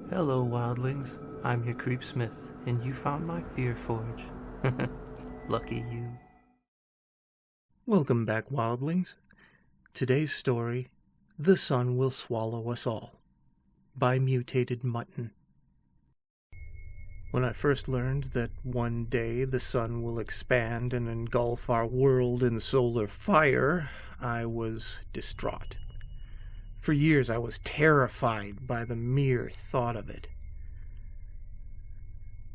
Hello, wildlings. I'm your Creepsmith, and you found my Fear Forge. Lucky you. Welcome back, wildlings. Today's story, The Sun Will Swallow Us All, by Mutated Mutton. When I first learned that one day the sun will expand and engulf our world in solar fire, I was distraught. For years I was terrified by the mere thought of it.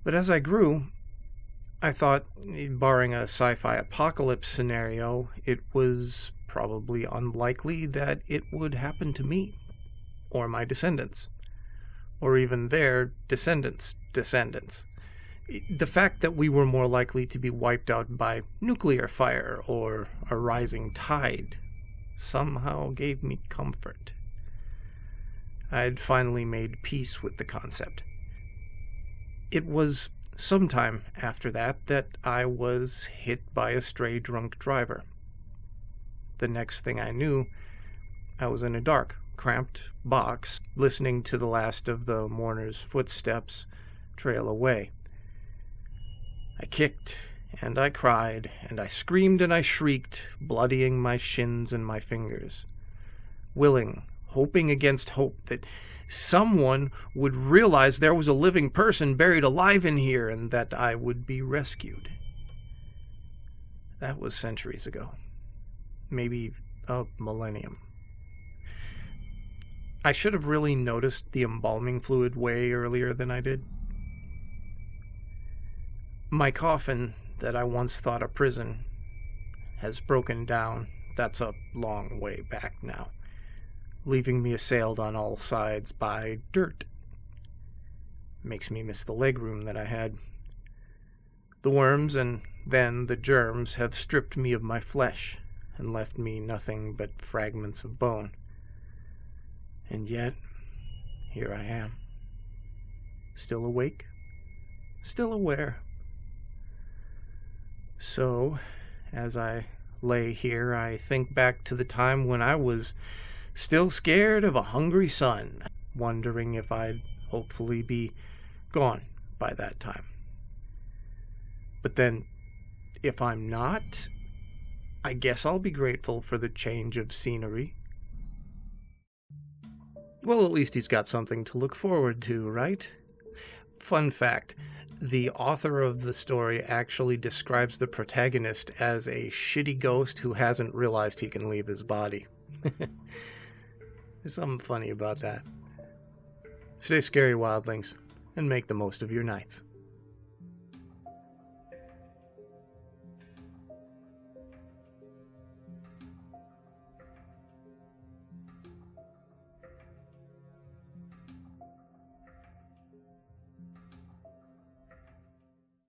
But as I grew, I thought, barring a sci-fi apocalypse scenario, it was probably unlikely that it would happen to me, or my descendants, or even their descendants' descendants. The fact that we were more likely to be wiped out by nuclear fire or a rising tide somehow gave me comfort. I'd finally made peace with the concept. It was sometime after that I was hit by a stray drunk driver. The next thing I knew, I was in a dark, cramped box, listening to the last of the mourner's footsteps trail away. I kicked, and I cried, and I screamed and I shrieked, bloodying my shins and my fingers, hoping against hope that someone would realize there was a living person buried alive in here and that I would be rescued. That was centuries ago. Maybe a millennium. I should have really noticed the embalming fluid way earlier than I did. My coffin that I once thought a prison has broken down. That's a long way back now, leaving me assailed on all sides by dirt. Makes me miss the legroom that I had. The worms and then the germs have stripped me of my flesh and left me nothing but fragments of bone. And yet, here I am. Still awake, still aware. So, as I lay here, I think back to the time when I was still scared of a hungry sun, wondering if I'd hopefully be gone by that time. But then, if I'm not, I guess I'll be grateful for the change of scenery. Well, at least he's got something to look forward to, right? Fun fact, the author of the story actually describes the protagonist as a shitty ghost who hasn't realized he can leave his body. There's something funny about that. Stay scary, wildlings, and make the most of your nights.